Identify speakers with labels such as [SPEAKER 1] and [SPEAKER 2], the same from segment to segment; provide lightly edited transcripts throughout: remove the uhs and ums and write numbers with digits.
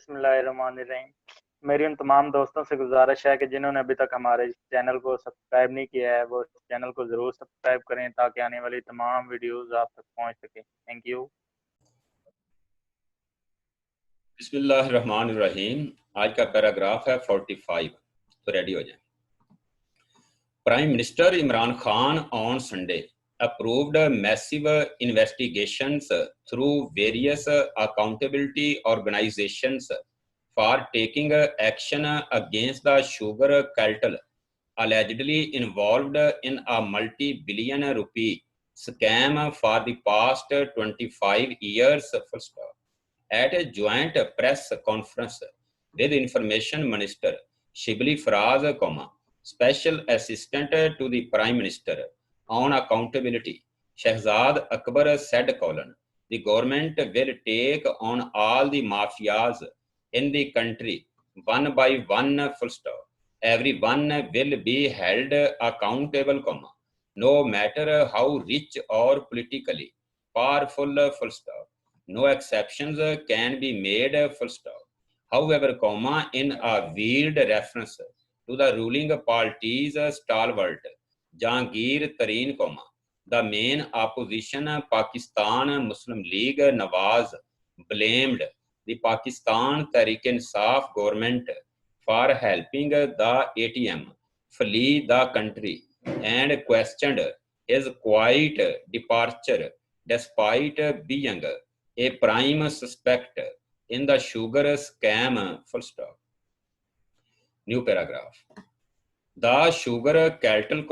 [SPEAKER 1] बिस्मिल्लाहिर्रहमानिर्रहीम। मेरी उन तमाम दोस्तों से गुजारिश है कि जिन्होंने अभी तक हमारे चैनल को सब्सक्राइब नहीं किया है वो चैनल को ज़रूर सब्सक्राइब करें ताकि आने वाली तमाम वीडियोस आप तक पहुंच सके। Thank you.
[SPEAKER 2] बिस्मिल्लाहिर्रहमानिर्रहीम। आज का पैराग्राफ है 45, तो रेडी हो जाए। Prime Minister Imran Khan on Sunday approved massive investigations through various accountability organizations for taking action against the sugar cartel allegedly involved in a multi-billion rupee scam for the past 25 years. At a joint press conference with Information Minister Shibli Faraz, Special Assistant to the Prime Minister on Accountability, Shehzad Akbar said, the government will take on all the mafias in the country one by one, Everyone will be held accountable, no matter how rich or politically powerful, No exceptions can be made, However, in a veiled reference to the ruling party's stalwart, Jahangir Tareen, the main opposition Pakistan Muslim League Nawaz blamed the Pakistan Tehreek-e-Insaf government for helping the ATM flee the country and questioned his quiet departure despite being a prime suspect in the sugar scam, New paragraph. The sugar cartel,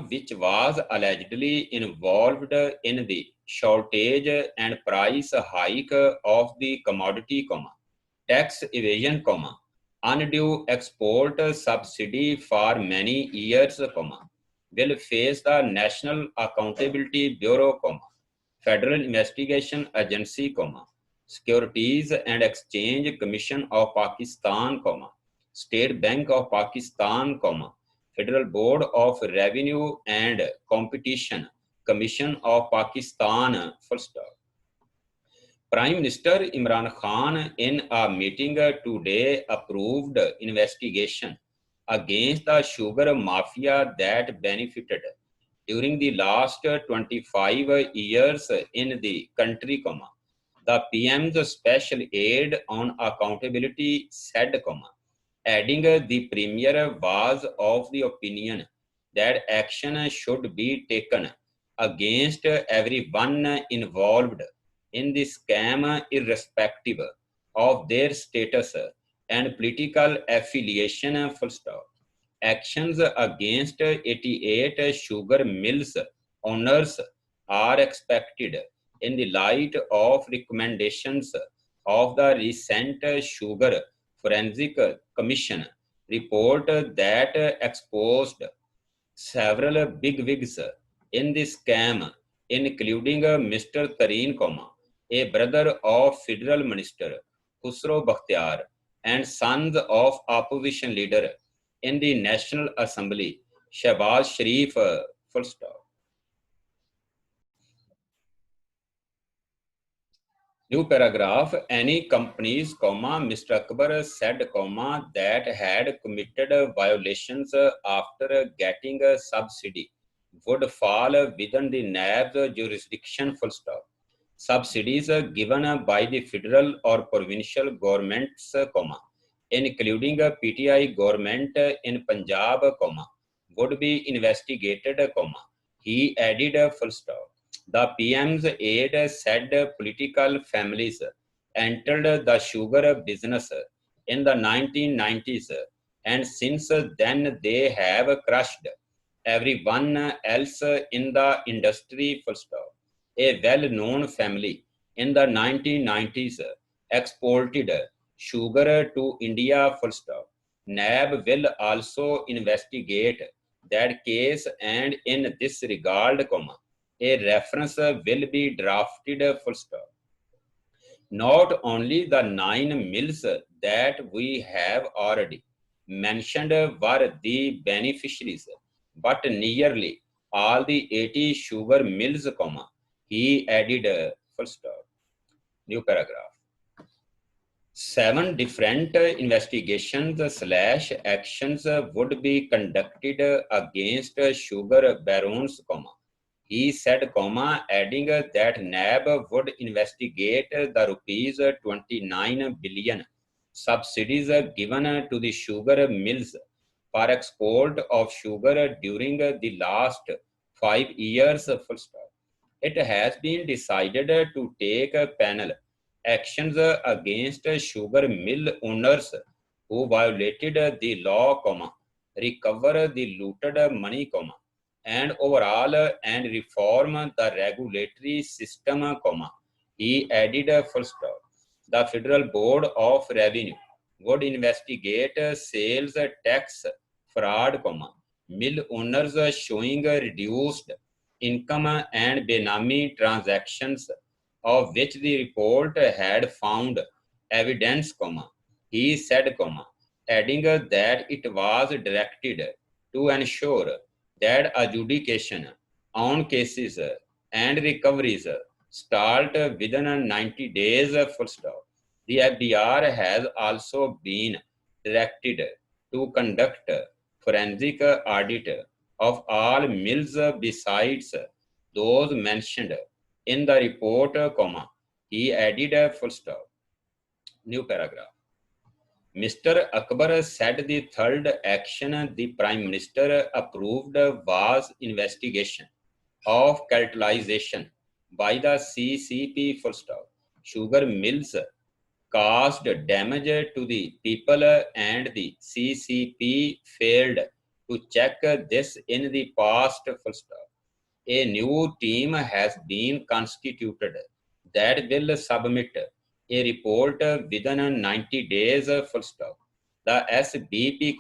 [SPEAKER 2] which was allegedly involved in the shortage and price hike of the commodity, tax evasion, undue export subsidy for many years, will face the National Accountability Bureau, Federal Investigation Agency, Securities and Exchange Commission of Pakistan, State Bank of Pakistan, Federal Board of Revenue and Competition Commission of Pakistan, Prime Minister Imran Khan in a meeting today approved investigation against the sugar mafia that benefited during the last 25 years in the country, the PM's special aide on accountability said, adding the Premier was of the opinion that action should be taken against everyone involved in the scam irrespective of their status and political affiliation, Actions against 88 sugar mills owners are expected in the light of recommendations of the recent Sugar Forensic Commission report that exposed several bigwigs in the scam, including Mr. Tareen, a brother of Federal Minister Khusro Bakhtiar and sons of opposition leader in the National Assembly, Shehbaz Sharif, New paragraph. Any companies, Mr. Akbar said, that had committed violations after getting a subsidy would fall within the NAB's jurisdiction, Subsidies given by the federal or provincial governments, including a PTI government in Punjab, would be investigated, He added, The PM's aide said political families entered the sugar business in the 1990s, and since then they have crushed everyone else in the industry, A well-known family in the 1990s exported sugar to India, NAB will also investigate that case, and in this regard, a reference will be drafted, Not only the 9 mills that we have already mentioned were the beneficiaries, but nearly all the 80 sugar mills, he added, New paragraph. 7 different investigations / actions would be conducted against sugar barons, he said, adding that NAB would investigate the rupees 29 billion subsidies given to the sugar mills for export of sugar during the last 5 years. Full stop. It has been decided to take panel actions against sugar mill owners who violated the law, recover the looted money, and overall and reform the regulatory system, he added, full stop. The Federal Board of Revenue would investigate sales tax fraud, mill owners showing reduced income and Benami transactions of which the report had found evidence, he said, adding that it was directed to ensure that adjudication on cases and recoveries start within 90 days, full stop. The FDR has also been directed to conduct forensic audit of all mills besides those mentioned in the report, he added, full stop. New paragraph. Mr. Akbar said the third action the Prime Minister approved was investigation of cartelization by the CCP, full stop. Sugar mills caused damage to the people and the CCP failed to check this in the past, full stop. A new team has been constituted that will submit a report within 90 days, full stop. The SBP,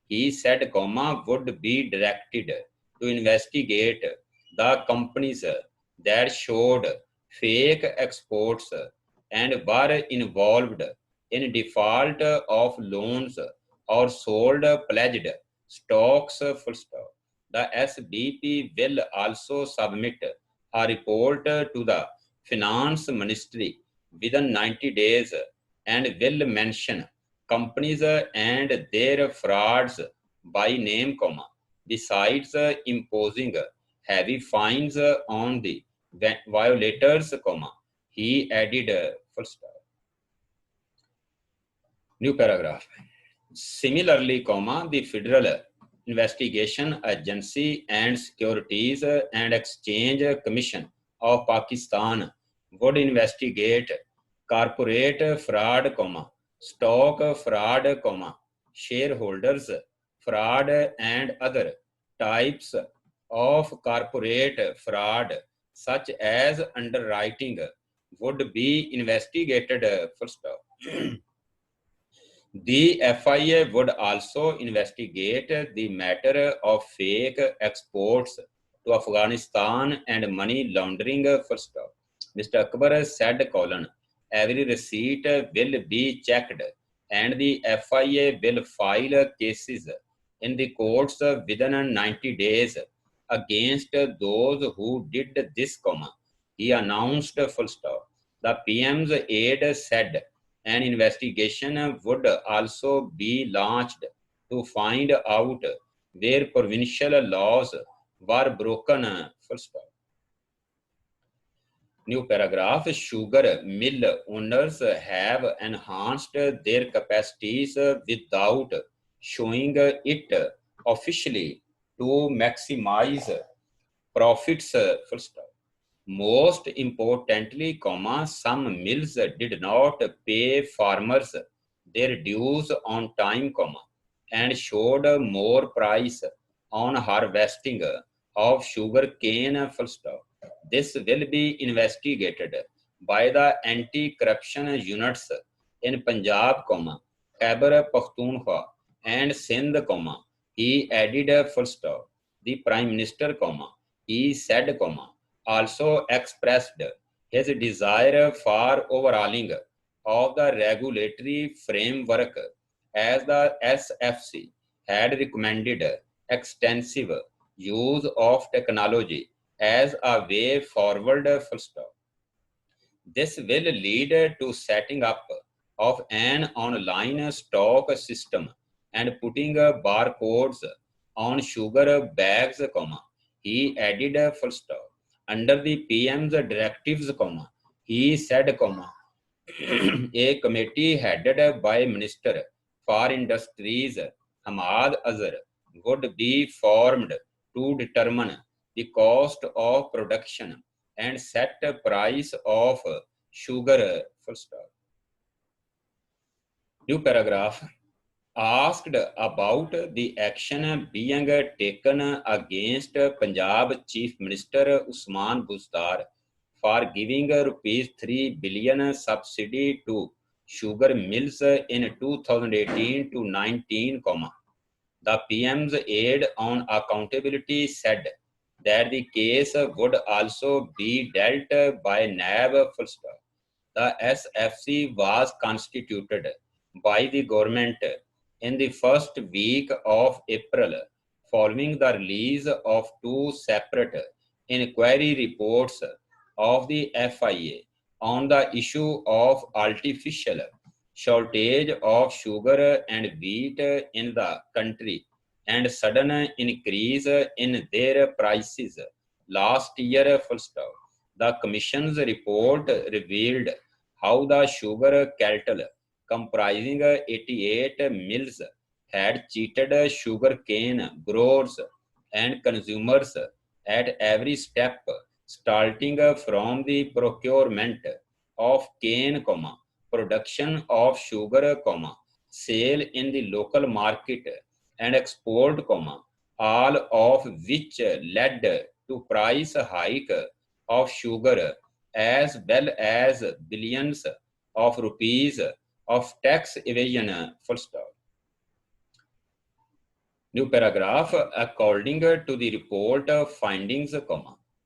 [SPEAKER 2] he said, would be directed to investigate the companies that showed fake exports and were involved in default of loans or sold pledged stocks, full stop. The SBP will also submit a report to the Finance Ministry within 90 days and will mention companies and their frauds by name, besides imposing heavy fines on the violators, he added, full stop. New paragraph. Similarly, the Federal Investigation Agency and Securities and Exchange Commission of Pakistan would investigate corporate fraud, stock fraud, shareholders fraud and other types of corporate fraud such as underwriting would be investigated, full stop. The FIA would also investigate the matter of fake exports to Afghanistan and money laundering, full stop. Mr. Akbar said, every receipt will be checked and the FIA will file cases in the courts within 90 days against those who did this, he announced, full stop. The PM's aide said an investigation would also be launched to find out where provincial laws were broken, full stop. New paragraph. Sugar mill owners have enhanced their capacities without showing it officially to maximize profits, full stop. Most importantly, some mills did not pay farmers their dues on time, and showed more price on harvesting of sugar cane, full stop. This will be investigated by the anti-corruption units in Punjab, Khyber Pakhtunkhwa and Sindh, he added, full stop. The Prime Minister, he said, also expressed his desire for overhauling of the regulatory framework as the SFC had recommended extensive use of technology as a way forward, full stop. This will lead to setting up of an online stock system and putting barcodes on sugar bags, he added a full stop. Under the PM's directives, he said, a committee headed by Minister for Industries Hamad Azhar would be formed to determine the cost of production and set a price of sugar, full stop. New paragraph. Asked about the action being taken against Punjab Chief Minister Usman Bustar for giving rupees 3 billion subsidy to sugar mills in 2018 to 19, the PM's aide on accountability said that the case would also be dealt by NAB, full stop. The SFC was constituted by the government in the first week of April, following the release of two separate inquiry reports of the FIA on the issue of artificial shortage of sugar and wheat in the country and sudden increase in their prices last year, full stop. The Commission's report revealed how the sugar cartel, comprising 88 mills, had cheated sugarcane growers and consumers at every step, starting from the procurement of cane, production of sugar, sale in the local market, and export, all of which led to price hike of sugar as well as billions of rupees of tax evasion, full stop. New paragraph. According to the report findings,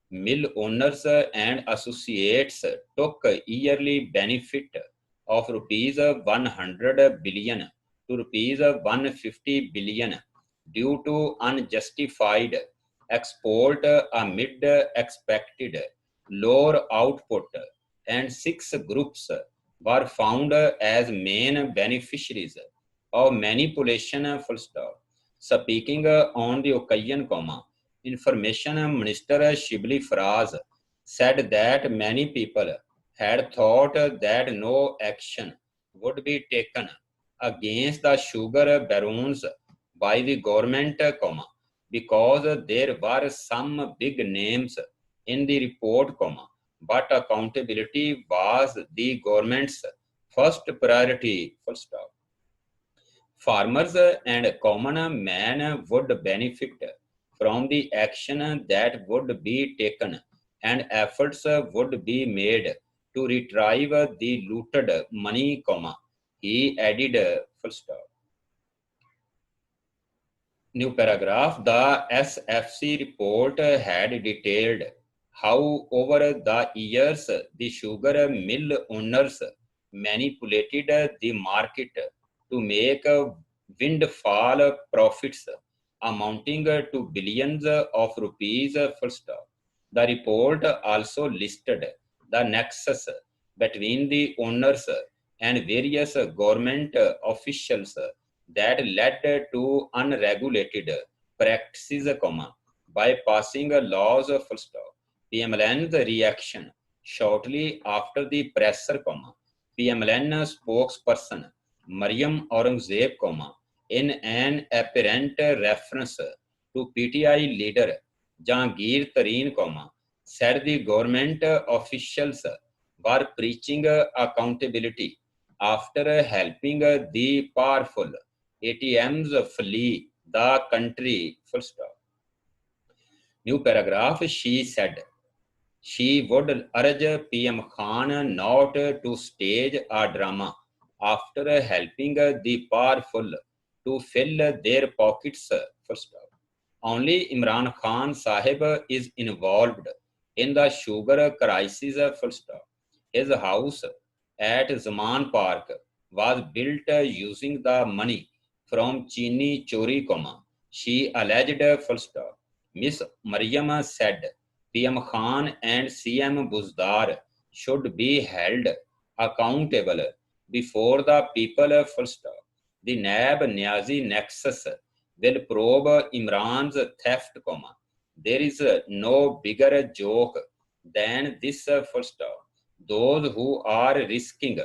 [SPEAKER 2] mill owners and associates took yearly benefit of rupees 100 billion to rupees 150 billion due to unjustified export amid expected lower output, and 6 groups were found as main beneficiaries of manipulation, full stop. Speaking on the occasion, Information Minister Shibli Faraz said that many people had thought that no action would be taken against the sugar barons by the government, because there were some big names in the report, but accountability was the government's first priority, full stop. Farmers and common man would benefit from the action that would be taken, and efforts would be made to retrieve the looted money, he added, full stop. New paragraph. The SFC report had detailed how over the years the sugar mill owners manipulated the market to make windfall profits amounting to billions of rupees, full stop. The report also listed the nexus between the owners and various government officials that led to unregulated practices, by passing laws, full stop. PMLN's reaction shortly after the presser, PMLN spokesperson Mariam Aurangzeb, in an apparent reference to PTI leader Jahangir Tareen, said the government officials were preaching accountability after helping the powerful ATMs flee the country, full stop. New paragraph. She said she would urge PM Khan not to stage a drama after helping the powerful to fill their pockets, full stop. Only Imran Khan Sahib is involved in the sugar crisis, full stop. His house at Zaman Park was built using the money from Chini Chori, she alleged, full stop. Miss Mariam said PM Khan and CM Buzdar should be held accountable before the people, full stop. The NAB Niazi nexus will probe Imran's theft, comma. There is no bigger joke than this, full stop. Those who are risking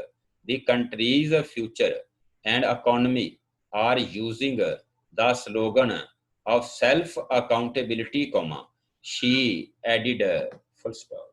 [SPEAKER 2] the country's future and economy are using the slogan of self-accountability, comma. She added, full stop.